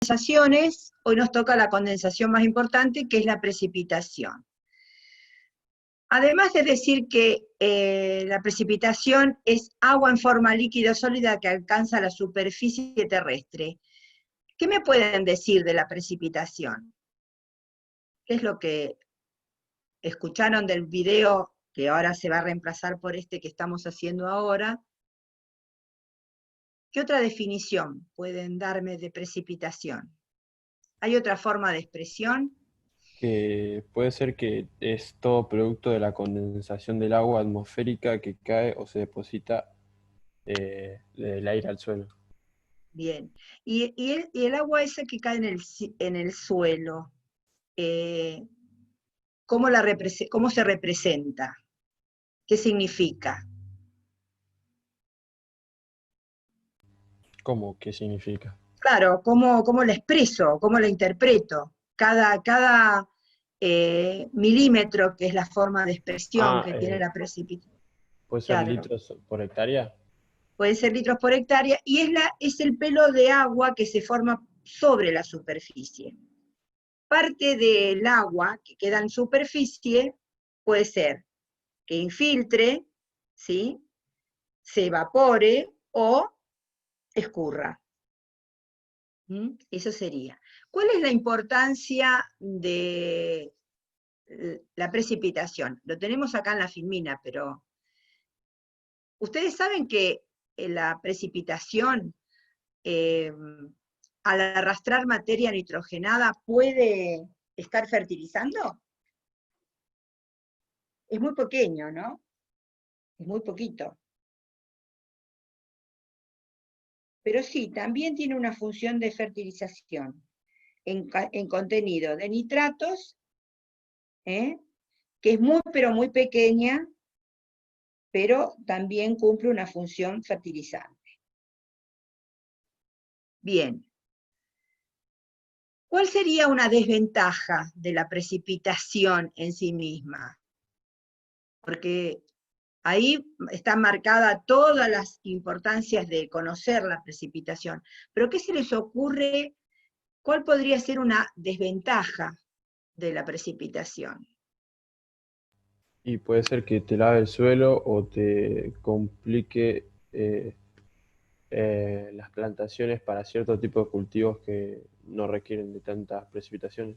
condensaciones, hoy nos toca la condensación más importante, que es la precipitación. Además de decir que la precipitación es agua en forma líquida o sólida que alcanza la superficie terrestre, ¿qué me pueden decir de la precipitación? ¿Qué es lo que escucharon del video que ahora se va a reemplazar por este que estamos haciendo ahora? ¿Qué otra definición pueden darme de precipitación? ¿Hay otra forma de expresión? Que puede ser que es todo producto de la condensación del agua atmosférica que cae o se deposita del aire al suelo. Bien. Y el agua esa que cae en el suelo, eh, ¿cómo se representa? ¿Qué significa? ¿Cómo? ¿Qué significa? Claro, ¿cómo la expreso? ¿Cómo la interpreto? Cada milímetro, que es la forma de expresión Ah, que tiene la precipitación. puede ser Claro, litros por hectárea. puede ser litros por hectárea, y es el pelo de agua que se forma sobre la superficie. Parte del agua que queda en superficie puede ser que infiltre, ¿sí?, se evapore o escurra. Eso sería. ¿Cuál es la importancia de la precipitación? Lo tenemos acá en la filmina, pero ustedes saben que la precipitación, eh, al arrastrar materia nitrogenada, puede estar fertilizando. Es muy pequeño, ¿no? Es muy poquito. Pero sí, también tiene una función de fertilización en contenido de nitratos, que es muy, pero muy pequeña, pero también cumple una función fertilizante. Bien. ¿Cuál sería una desventaja de la precipitación en sí misma? Porque ahí están marcadas todas las importancias de conocer la precipitación. Pero ¿qué se les ocurre? ¿Cuál podría ser una desventaja de la precipitación? Y puede ser que te lave el suelo o te complique las plantaciones para cierto tipo de cultivos que no requieren de tantas precipitaciones.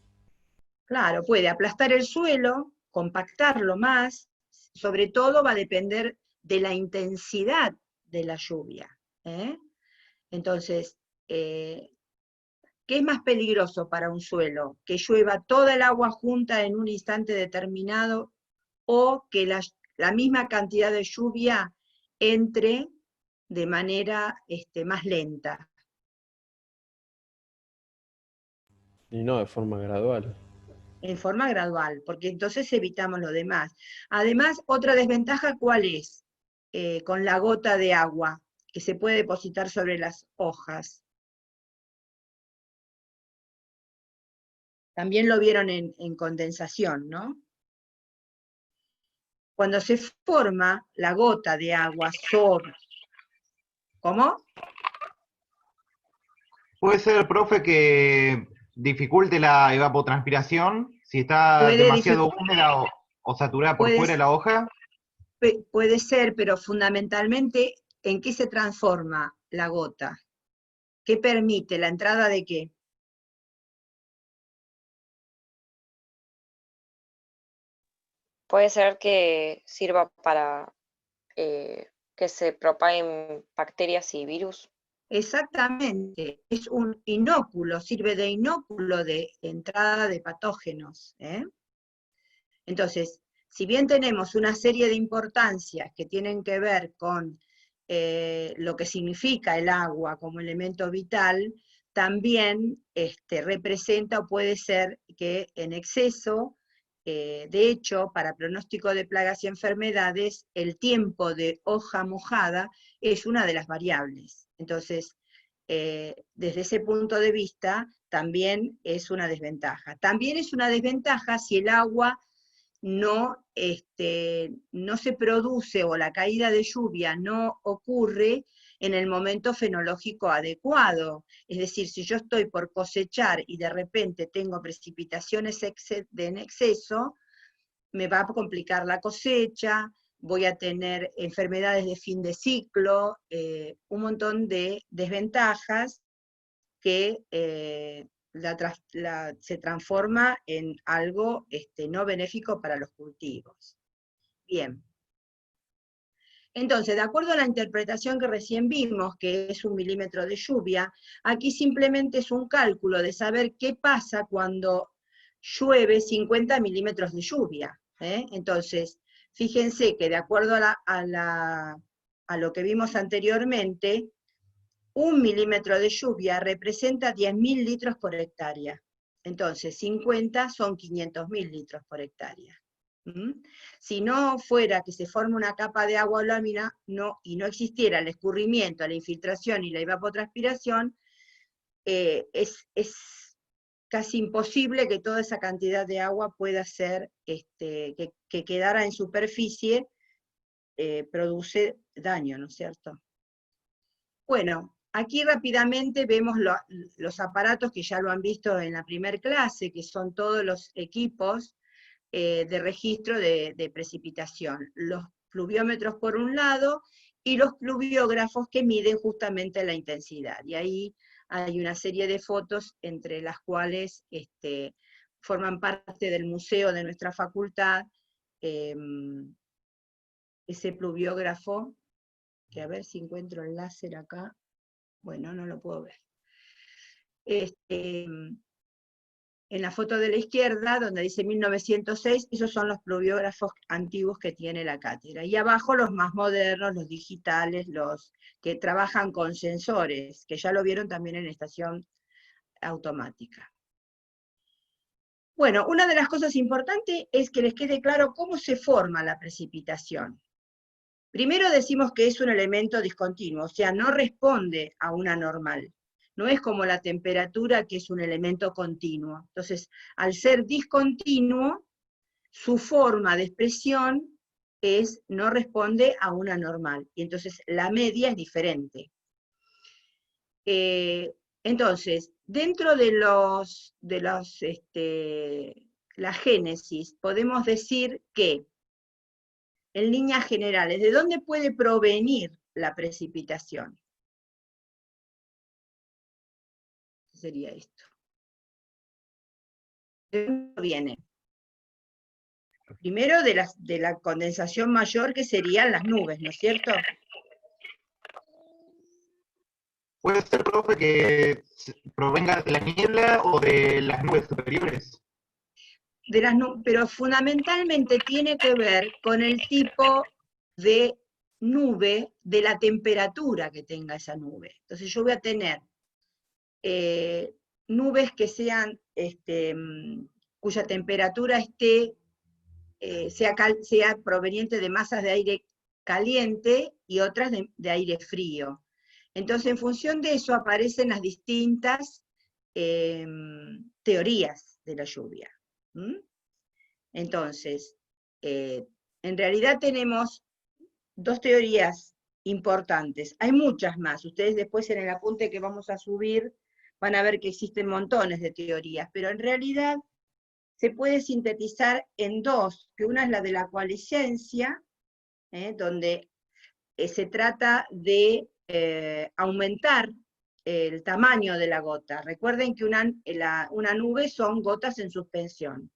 Claro, puede aplastar el suelo, compactarlo más, sobre todo va a depender de la intensidad de la lluvia. Entonces, ¿qué es más peligroso para un suelo? ¿Que llueva toda el agua junta en un instante determinado o que la misma cantidad de lluvia entre de manera más lenta? Y no de forma gradual. En forma gradual, porque entonces evitamos lo demás. Además, otra desventaja, ¿cuál es? Con la gota de agua que se puede depositar sobre las hojas. También lo vieron en condensación, ¿no? Cuando se forma la gota de agua sobre... ¿Cómo? Puede ser, profe, que dificulte la evapotranspiración si está Puede, demasiado húmeda o saturada por puede, fuera la hoja. puede ser, pero fundamentalmente, ¿en qué se transforma la gota? ¿Qué permite? ¿La entrada de qué? Puede ser que sirva para que se propaguen bacterias y virus. Exactamente, es un inóculo, sirve de inóculo de entrada de patógenos. Entonces, si bien tenemos una serie de importancias que tienen que ver con lo que significa el agua como elemento vital, también representa o puede ser que en exceso, de hecho, para pronóstico de plagas y enfermedades, el tiempo de hoja mojada es una de las variables. Entonces, desde ese punto de vista, también es una desventaja. También es una desventaja si el agua no se produce o la caída de lluvia no ocurre en el momento fenológico adecuado. Es decir, si yo estoy por cosechar y de repente tengo precipitaciones en exceso, me va a complicar la cosecha, voy a tener enfermedades de fin de ciclo, un montón de desventajas que se transforma en algo no benéfico para los cultivos. Bien. Entonces, de acuerdo a la interpretación que recién vimos, que es 1 milímetro de lluvia, aquí simplemente es un cálculo de saber qué pasa cuando llueve 50 milímetros de lluvia. Entonces, fíjense que de acuerdo a lo que vimos anteriormente, 1 milímetro de lluvia representa 10.000 litros por hectárea. Entonces, 50 son 500.000 litros por hectárea. Si no fuera que se forme una capa de agua o lámina y no existiera el escurrimiento, la infiltración y la evapotranspiración, es casi imposible que toda esa cantidad de agua pueda ser, que quedara en superficie, produce daño, ¿no es cierto? Bueno, aquí rápidamente vemos los aparatos que ya lo han visto en la primer clase, que son todos los equipos de registro de precipitación. Los pluviómetros por un lado, y los pluviógrafos que miden justamente la intensidad. Y ahí hay una serie de fotos entre las cuales forman parte del museo de nuestra facultad, ese pluviógrafo, que a ver si encuentro el láser acá, bueno, no lo puedo ver. En la foto de la izquierda, donde dice 1906, esos son los pluviógrafos antiguos que tiene la cátedra. Y abajo los más modernos, los digitales, los que trabajan con sensores, que ya lo vieron también en estación automática. Bueno, una de las cosas importantes es que les quede claro cómo se forma la precipitación. Primero decimos que es un elemento discontinuo, o sea, no responde a una normal. No es como la temperatura, que es un elemento continuo. Entonces, al ser discontinuo, su forma de expresión no responde a una normal, y entonces la media es diferente. Entonces, dentro de la génesis, podemos decir que, en líneas generales, ¿de dónde puede provenir la precipitación? Sería esto. ¿De dónde viene? Primero de la condensación mayor, que serían las nubes, ¿no es cierto? ¿Puede ser, profe, que provenga de la niebla o de las nubes superiores? Pero fundamentalmente tiene que ver con el tipo de nube, de la temperatura que tenga esa nube. Entonces yo voy a tener nubes que sean, cuya temperatura sea proveniente de masas de aire caliente y otras de aire frío. Entonces, en función de eso aparecen las distintas teorías de la lluvia. Entonces, en realidad tenemos dos teorías importantes. Hay muchas más. Ustedes después en el apunte que vamos a subir van a ver que existen montones de teorías, pero en realidad se puede sintetizar en dos, que una es la de la coalescencia, donde se trata de aumentar el tamaño de la gota. Recuerden que una nube son gotas en suspensión.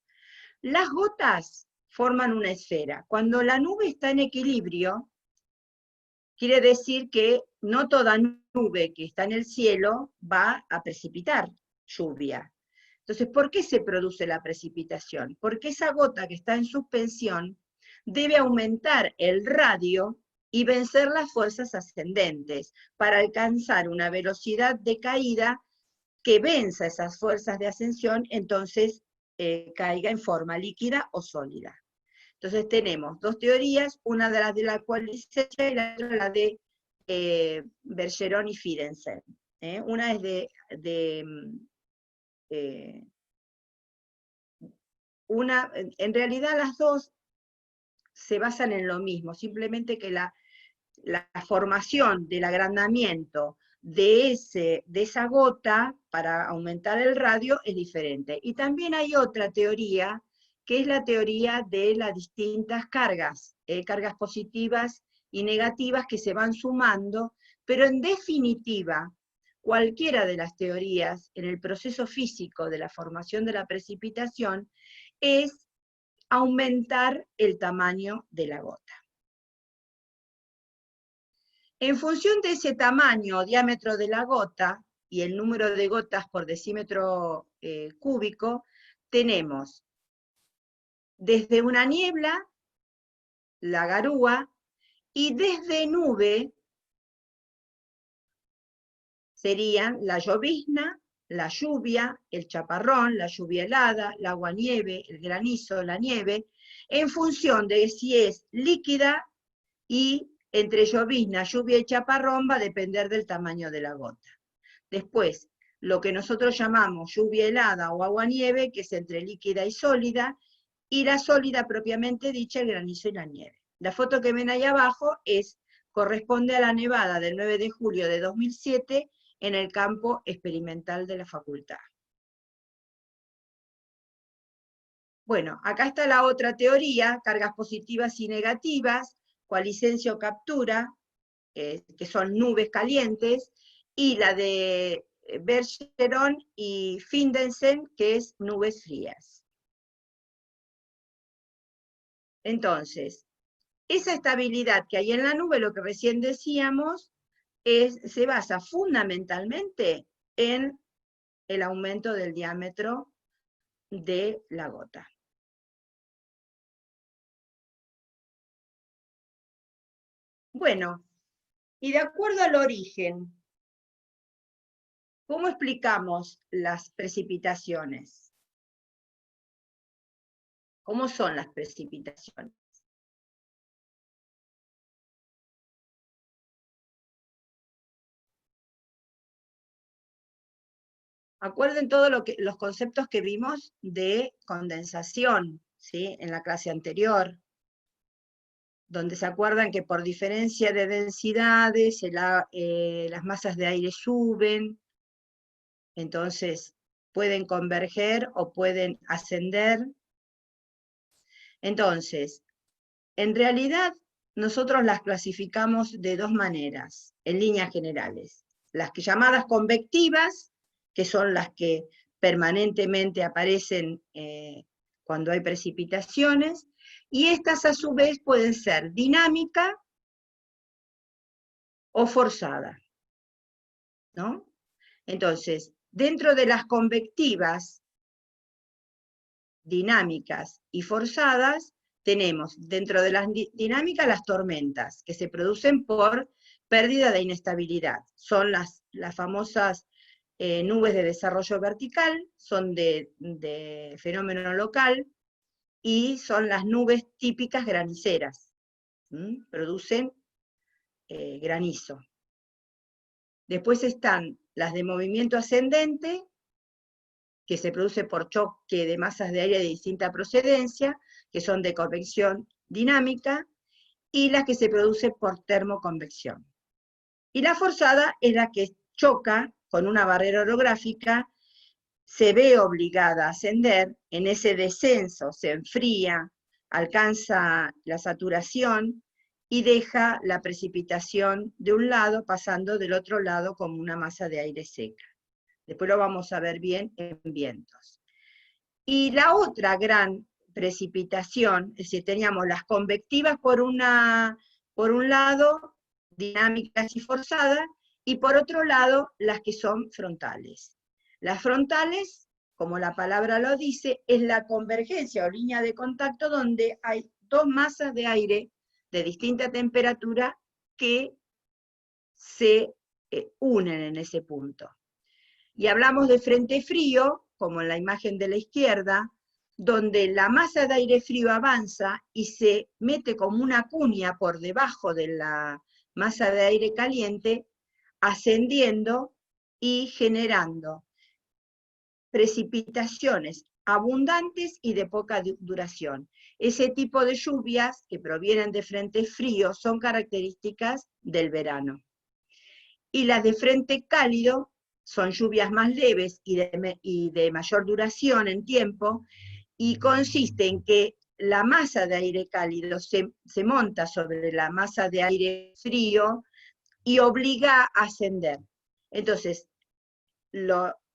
Las gotas forman una esfera. Cuando la nube está en equilibrio, quiere decir que no toda nube que está en el cielo va a precipitar lluvia. Entonces, ¿por qué se produce la precipitación? Porque esa gota que está en suspensión debe aumentar el radio y vencer las fuerzas ascendentes para alcanzar una velocidad de caída que venza esas fuerzas de ascensión, entonces caiga en forma líquida o sólida. Entonces tenemos dos teorías, una de la coalescencia y la otra la de Bergeron y Fidensen. Una es en realidad las dos se basan en lo mismo, simplemente que la formación del agrandamiento de esa gota para aumentar el radio es diferente. Y también hay otra teoría, que es la teoría de las distintas cargas, cargas positivas y negativas que se van sumando, pero en definitiva, cualquiera de las teorías en el proceso físico de la formación de la precipitación es aumentar el tamaño de la gota. En función de ese tamaño o diámetro de la gota y el número de gotas por decímetro cúbico, tenemos desde una niebla, la garúa, y desde nube serían la llovizna, la lluvia, el chaparrón, la lluvia helada, el aguanieve, el granizo, la nieve, en función de si es líquida, y entre llovizna, lluvia y chaparrón va a depender del tamaño de la gota. Después, lo que nosotros llamamos lluvia helada o aguanieve, que es entre líquida y sólida, y la sólida propiamente dicha, el granizo y la nieve. La foto que ven ahí abajo corresponde a la nevada del 9 de julio de 2007 en el campo experimental de la facultad. Bueno, acá está la otra teoría, cargas positivas y negativas, coalicencia o captura, que son nubes calientes, y la de Bergeron y Findensen, que es nubes frías. Entonces, esa estabilidad que hay en la nube, lo que recién decíamos, se basa fundamentalmente en el aumento del diámetro de la gota. Bueno, y de acuerdo al origen, ¿cómo explicamos las precipitaciones? ¿Cómo son las precipitaciones? Acuerden todos los conceptos que vimos de condensación, ¿sí?, en la clase anterior, donde se acuerdan que por diferencia de densidades las masas de aire suben, entonces pueden converger o pueden ascender. Entonces, en realidad nosotros las clasificamos de dos maneras, en líneas generales. Las llamadas convectivas, que son las que permanentemente aparecen cuando hay precipitaciones, y estas a su vez pueden ser dinámica o forzada, ¿no? Entonces, dentro de las convectivas, dinámicas y forzadas, tenemos dentro de las dinámicas las tormentas, que se producen por pérdida de inestabilidad. Son las famosas nubes de desarrollo vertical, son de fenómeno local, y son las nubes típicas graniceras, producen granizo. Después están las de movimiento ascendente, que se produce por choque de masas de aire de distinta procedencia, que son de convección dinámica, y las que se produce por termoconvección. Y la forzada es la que choca con una barrera orográfica, se ve obligada a ascender, en ese descenso se enfría, alcanza la saturación y deja la precipitación de un lado, pasando del otro lado como una masa de aire seca. Después lo vamos a ver bien en vientos. Y la otra gran precipitación, es decir, teníamos las convectivas por un lado, dinámicas y forzadas, y por otro lado, las que son frontales. Las frontales, como la palabra lo dice, es la convergencia o línea de contacto donde hay dos masas de aire de distinta temperatura que se unen en ese punto. Y hablamos de frente frío, como en la imagen de la izquierda, donde la masa de aire frío avanza y se mete como una cuña por debajo de la masa de aire caliente, ascendiendo y generando precipitaciones abundantes y de poca duración. Ese tipo de lluvias que provienen de frentes fríos son características del verano. Y las de frente cálido son lluvias más leves y de mayor duración en tiempo, y consiste en que la masa de aire cálido se monta sobre la masa de aire frío y obliga a ascender. Entonces,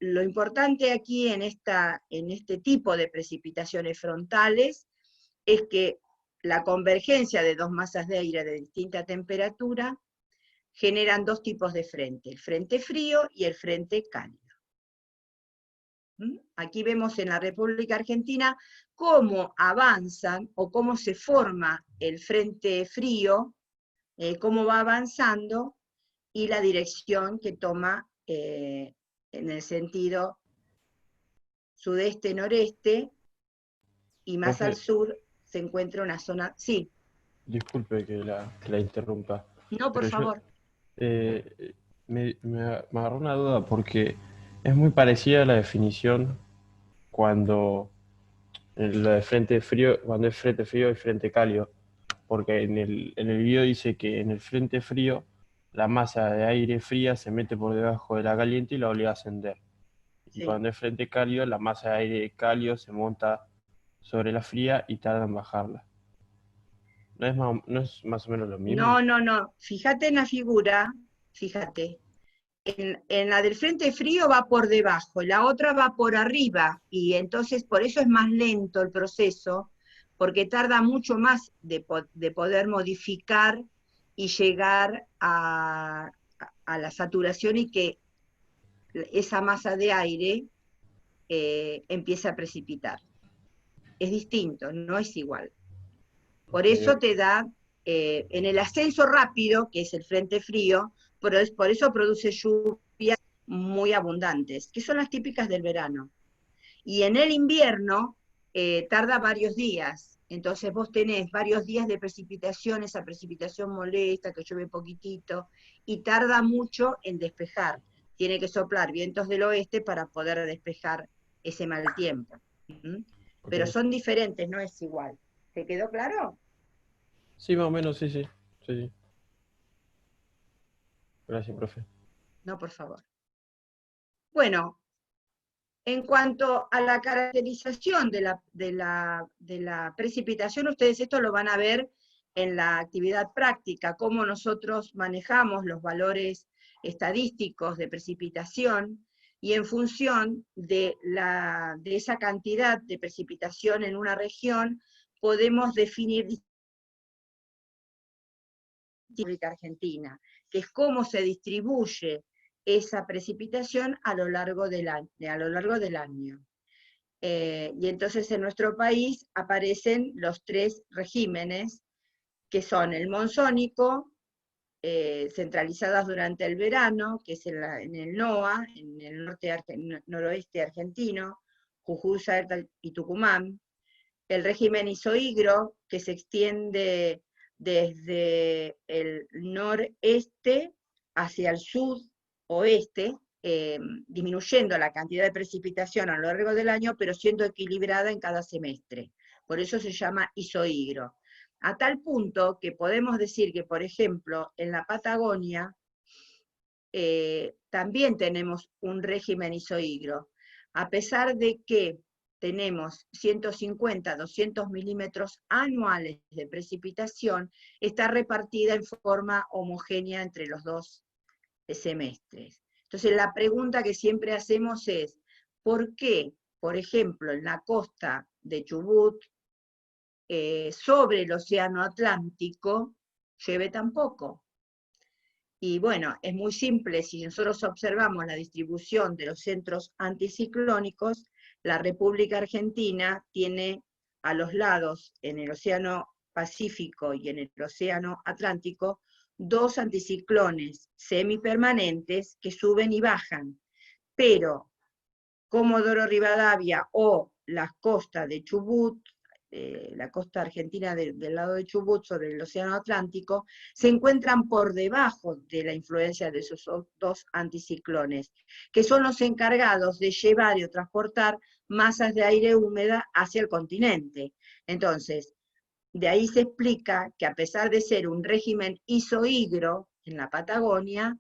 lo importante aquí en este tipo de precipitaciones frontales es que la convergencia de dos masas de aire de distinta temperatura generan dos tipos de frente, el frente frío y el frente cálido. Aquí vemos en la República Argentina cómo avanzan o cómo se forma el frente frío, cómo va avanzando y la dirección que toma en el sentido sudeste-noreste, y más Profe, al sur se encuentra una zona... Sí, disculpe que la interrumpa, no, por pero yo favor. me agarró una duda porque es muy parecida a la definición cuando en lo de frente frío, cuando es frente frío y frente cálido, porque en el video dice que en el frente frío la masa de aire fría se mete por debajo de la caliente y la obliga a ascender. Y Sí. cuando es frente cálido, la masa de aire cálido se monta sobre la fría y tarda en bajarla. No es más o menos lo mismo? No. Fíjate en la figura, fíjate. En la del frente frío va por debajo, y la otra va por arriba, y entonces por eso es más lento el proceso, porque tarda mucho más de poder modificar y llegar a la saturación y que esa masa de aire empiece a precipitar. Es distinto, no es igual. Por eso te da, en el ascenso rápido, que es el frente frío, por eso produce lluvias muy abundantes, que son las típicas del verano. Y en el invierno tarda varios días, entonces vos tenés varios días de precipitación, esa precipitación molesta, que llueve poquitito, y tarda mucho en despejar. Tiene que soplar vientos del oeste para poder despejar ese mal tiempo. Pero Ok. son diferentes, no es igual. ¿Te quedó claro? Sí, más o menos, sí, sí. Sí, sí. Gracias, profe. No, por favor. Bueno, en cuanto a la caracterización de la precipitación, ustedes esto lo van a ver en la actividad práctica, cómo nosotros manejamos los valores estadísticos de precipitación, y en función de esa cantidad de precipitación en una región, podemos definir República Argentina, que es cómo se distribuye esa precipitación a lo largo del año. Y entonces en nuestro país aparecen los tres regímenes, que son el monzónico, centralizadas durante el verano, que es en el NOA, en el noroeste argentino, Jujuy, Salta y Tucumán; el régimen isohigro, que se extiende desde el noreste hacia el sudoeste, disminuyendo la cantidad de precipitación a lo largo del año, pero siendo equilibrada en cada semestre. Por eso se llama isohigro. A tal punto que podemos decir que, por ejemplo, en la Patagonia también tenemos un régimen isohigro, a pesar de que tenemos 150, 200 milímetros anuales de precipitación, está repartida en forma homogénea entre los dos semestres. Entonces la pregunta que siempre hacemos es, ¿por qué, por ejemplo, en la costa de Chubut, sobre el océano Atlántico, llueve tan poco? Y bueno, es muy simple, si nosotros observamos la distribución de los centros anticiclónicos, la República Argentina tiene a los lados, en el Océano Pacífico y en el Océano Atlántico, dos anticiclones semipermanentes que suben y bajan, pero Comodoro Rivadavia o las costas de Chubut, la costa argentina del lado de Chubut, sobre el océano Atlántico, se encuentran por debajo de la influencia de esos dos anticiclones, que son los encargados de llevar y transportar masas de aire húmeda hacia el continente. Entonces, de ahí se explica que a pesar de ser un régimen isohigro en la Patagonia,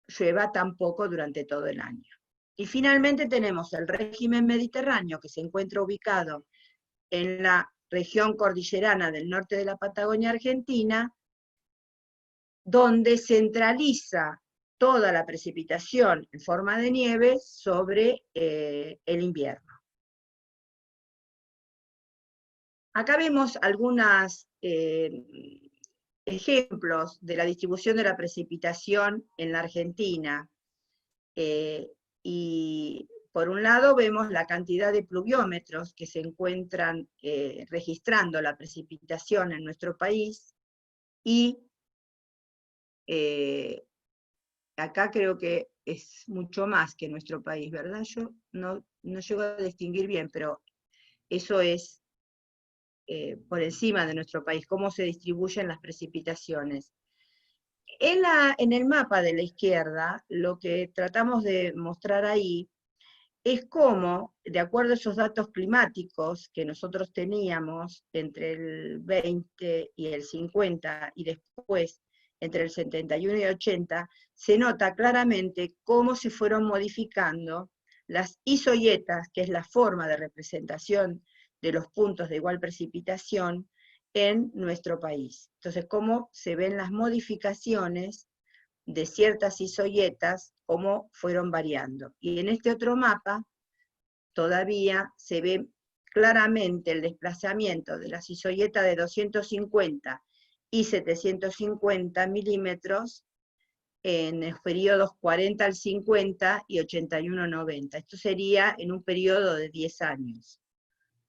llueva tan poco durante todo el año. Y finalmente tenemos el régimen mediterráneo, que se encuentra ubicado en la región cordillerana del norte de la Patagonia Argentina, donde centraliza toda la precipitación en forma de nieve sobre el invierno. Acá vemos algunos ejemplos de la distribución de la precipitación en la Argentina. Y por un lado vemos la cantidad de pluviómetros que se encuentran registrando la precipitación en nuestro país, y acá creo que es mucho más que nuestro país, ¿verdad? Yo no llego a distinguir bien, pero eso es por encima de nuestro país, cómo se distribuyen las precipitaciones. En el mapa de la izquierda, lo que tratamos de mostrar ahí es cómo, de acuerdo a esos datos climáticos que nosotros teníamos entre el 20 y el 50, y después entre el 71 y el 80, se nota claramente cómo se fueron modificando las isoyetas, que es la forma de representación de los puntos de igual precipitación en nuestro país. Entonces, cómo se ven las modificaciones de ciertas isoyetas, cómo fueron variando. Y en este otro mapa todavía se ve claramente el desplazamiento de las isoyetas de 250 y 750 milímetros en los periodos 40 al 50 y 81 al 90. Esto sería en un periodo de 10 años.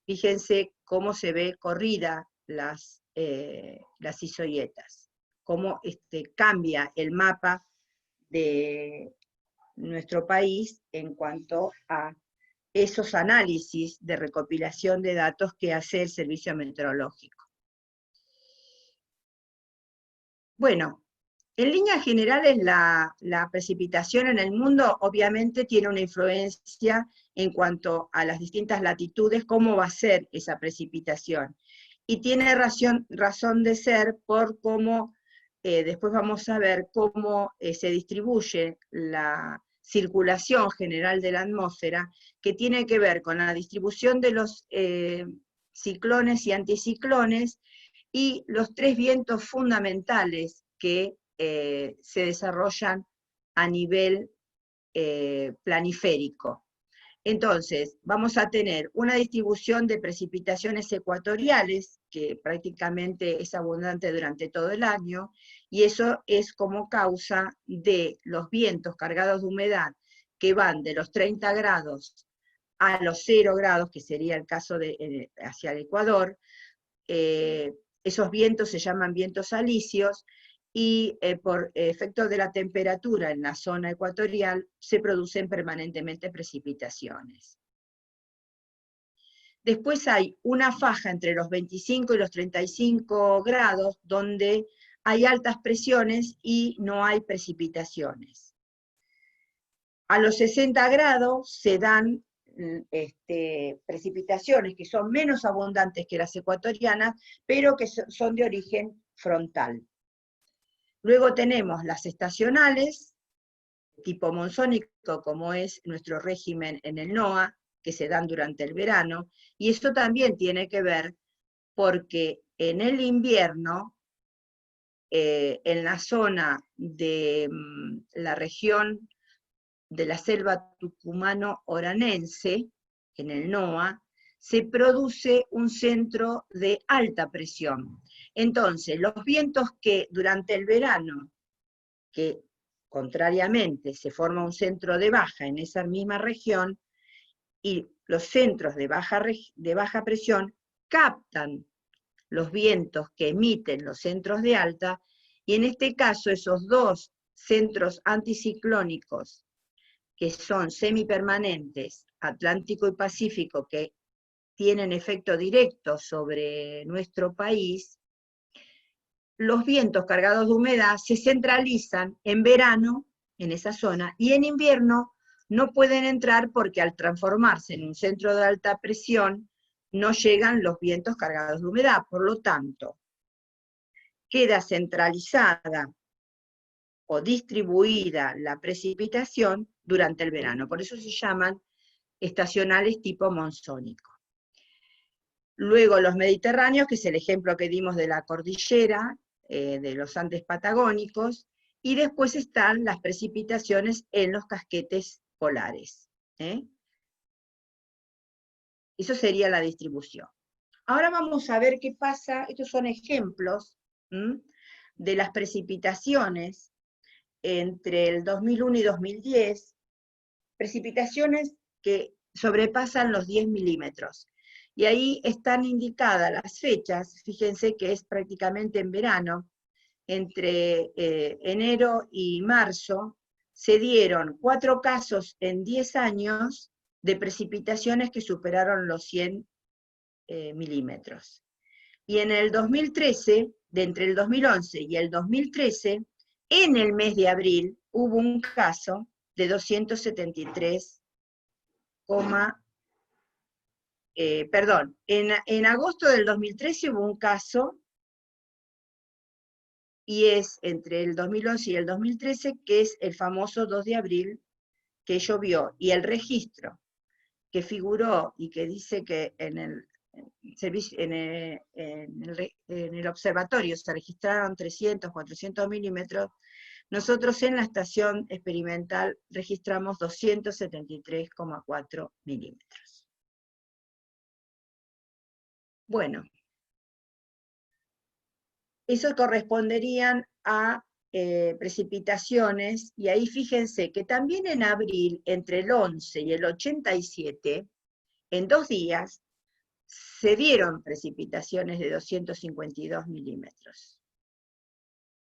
Fíjense cómo se ve corrida las isoyetas, cómo cambia el mapa de nuestro país en cuanto a esos análisis de recopilación de datos que hace el Servicio Meteorológico. Bueno, en líneas generales la precipitación en el mundo obviamente tiene una influencia en cuanto a las distintas latitudes, cómo va a ser esa precipitación. Y tiene razón de ser por cómo, después vamos a ver cómo se distribuye la circulación general de la atmósfera, que tiene que ver con la distribución de los ciclones y anticiclones, y los tres vientos fundamentales que se desarrollan a nivel planiférico. Entonces, vamos a tener una distribución de precipitaciones ecuatoriales, que prácticamente es abundante durante todo el año, y eso es como causa de los vientos cargados de humedad que van de los 30 grados a los 0 grados, que sería el caso hacia el Ecuador. Esos vientos se llaman vientos alisios, y por efecto de la temperatura en la zona ecuatorial se producen permanentemente precipitaciones. Después hay una faja entre los 25 y los 35 grados, donde hay altas presiones y no hay precipitaciones. A los 60 grados se dan precipitaciones que son menos abundantes que las ecuatorianas, pero que son de origen frontal. Luego tenemos las estacionales, tipo monzónico, como es nuestro régimen en el NOA, que se dan durante el verano, y esto también tiene que ver porque en el invierno, en la zona de la región de la selva tucumano-oranense, en el NOA, se produce un centro de alta presión. Entonces, los vientos que durante el verano, que contrariamente se forma un centro de baja en esa misma región, y los centros de baja presión captan los vientos que emiten los centros de alta, y en este caso esos dos centros anticiclónicos, que son semipermanentes, Atlántico y Pacífico, que tienen efecto directo sobre nuestro país, los vientos cargados de humedad se centralizan en verano en esa zona y en invierno no pueden entrar porque al transformarse en un centro de alta presión no llegan los vientos cargados de humedad. Por lo tanto, queda centralizada o distribuida la precipitación durante el verano. Por eso se llaman estacionales tipo monzónico. Luego los mediterráneos, que es el ejemplo que dimos de la cordillera, de los Andes patagónicos, y después están las precipitaciones en los casquetes polares. Eso sería la distribución. Ahora vamos a ver qué pasa, estos son ejemplos de las precipitaciones entre el 2001 y 2010, precipitaciones que sobrepasan los 10 milímetros. Y ahí están indicadas las fechas, fíjense que es prácticamente en verano, entre enero y marzo, se dieron 4 casos en 10 años de precipitaciones que superaron los 100 milímetros. Y en el 2013, de entre el 2011 y el 2013, en el mes de abril hubo un caso de 273, en agosto del 2013 hubo un caso, y es entre el 2011 y el 2013, que es el famoso 2 de abril, que llovió, y el registro que figuró y que dice que en el observatorio se registraron 300, 400 milímetros, nosotros en la estación experimental registramos 273,4 milímetros. Bueno, eso corresponderían a precipitaciones, y ahí fíjense que también en abril, entre el 11 y el 87, en 2 días, se dieron precipitaciones de 252 milímetros.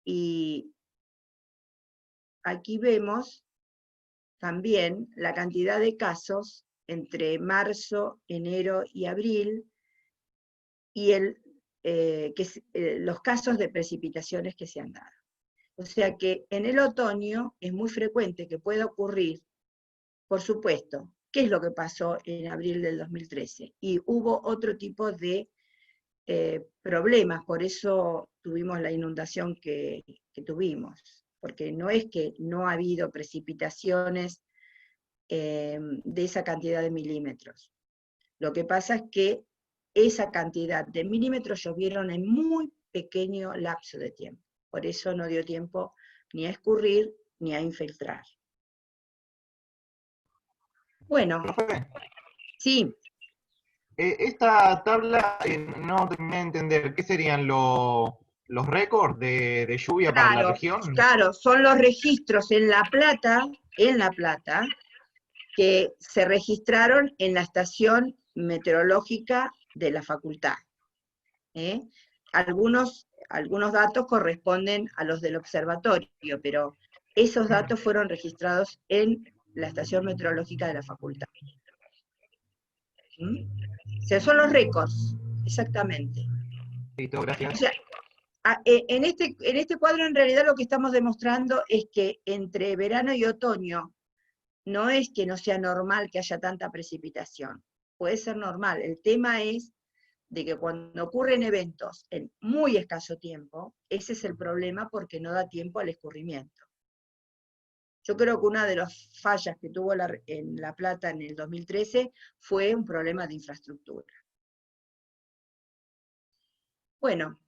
Y aquí vemos también la cantidad de casos entre enero y abril, y los casos de precipitaciones que se han dado. O sea que en el otoño es muy frecuente que pueda ocurrir, por supuesto, ¿qué es lo que pasó en abril del 2013? Y hubo otro tipo de problemas, por eso tuvimos la inundación que tuvimos, porque no es que no ha habido precipitaciones de esa cantidad de milímetros. Lo que pasa es que esa cantidad de milímetros llovieron en muy pequeño lapso de tiempo. Por eso no dio tiempo ni a escurrir ni a infiltrar. Bueno, Profe, sí, esta tabla no terminé de entender. ¿Qué serían los récords de lluvia para la región? claro, son los registros en La Plata, que se registraron en la estación meteorológica de la facultad. Algunos datos corresponden a los del observatorio, pero esos datos fueron registrados en la estación meteorológica de la facultad. O sea, son los récords, exactamente. Listo, gracias. O sea, en este cuadro en realidad lo que estamos demostrando es que entre verano y otoño no es que no sea normal que haya tanta precipitación, puede ser normal. El tema es de que cuando ocurren eventos en muy escaso tiempo, ese es el problema porque no da tiempo al escurrimiento. Yo creo que una de las fallas que tuvo en La Plata en el 2013 fue un problema de infraestructura. Bueno,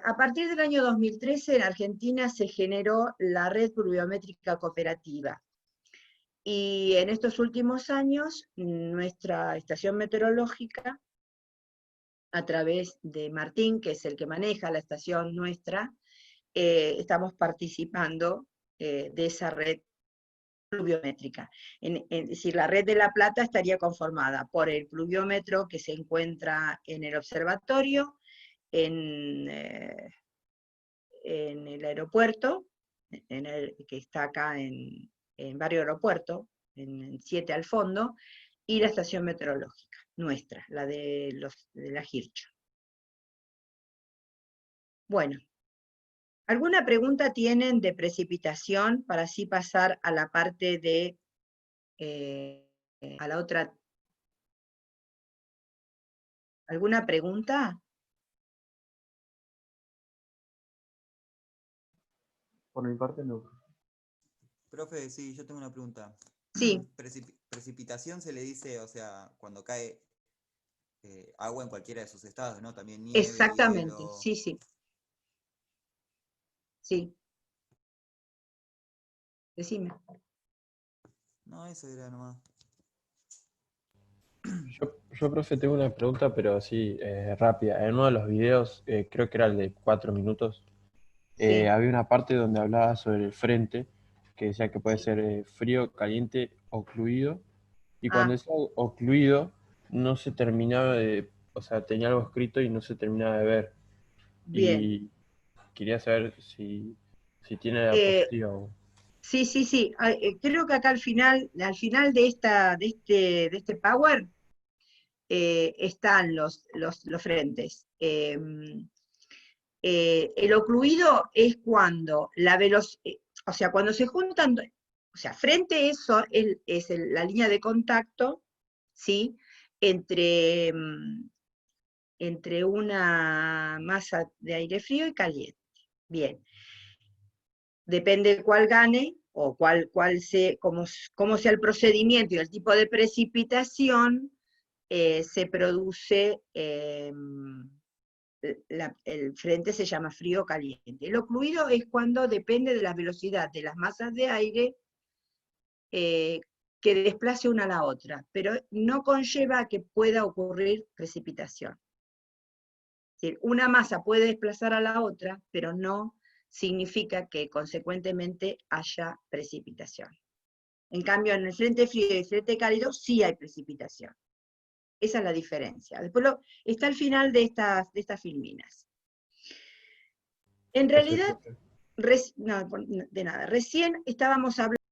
a partir del año 2013 en Argentina se generó la red pluviométrica cooperativa. Y en estos últimos años, nuestra estación meteorológica, a través de Martín, que es el que maneja la estación nuestra, estamos participando de esa red pluviométrica. Es decir, la red de La Plata estaría conformada por el pluviómetro que se encuentra en el observatorio, en el aeropuerto, que está acá en Barrio Aeropuerto, en 7 al fondo, y la estación meteorológica, nuestra, la de la Hircho. Bueno, ¿alguna pregunta tienen de precipitación para así pasar a la parte de, a la otra? ¿Alguna pregunta? Por mi parte no. Profe, sí, yo tengo una pregunta. Sí. Precipitación se le dice, o sea, cuando cae agua en cualquiera de sus estados, ¿no? También nieve, Exactamente, hielo. sí, sí. Sí. Decime. No, eso era nomás. Yo, profe, tengo una pregunta, pero así, rápida. En uno de los videos, creo que era el de 4 minutos, Sí. había una parte donde hablaba sobre el frente, que decía que puede Sí. ser frío, caliente, ocluido. Y cuando Ah, decía ocluido, no se terminaba de, o sea, tenía algo escrito y no se terminaba de ver. bien. Y quería saber si tiene la Eh, diapositiva o... sí, sí, sí. Creo que acá al final de este Power, están los frentes. El ocluido es cuando la velocidad, o sea, cuando se juntan, o sea, frente es la línea de contacto, ¿sí? Entre una masa de aire frío y caliente. Bien. Depende cuál gane, o cómo sea el procedimiento y el tipo de precipitación, se produce, el frente se llama frío o caliente. El ocluido es cuando depende de la velocidad de las masas de aire que desplace una a la otra, pero no conlleva que pueda ocurrir precipitación. Es decir, una masa puede desplazar a la otra, pero no significa que consecuentemente haya precipitación. En cambio, en el frente frío y el frente cálido sí hay precipitación. Esa es la diferencia. Después está al final de estas filminas. En realidad, no, de nada, recién estábamos hablando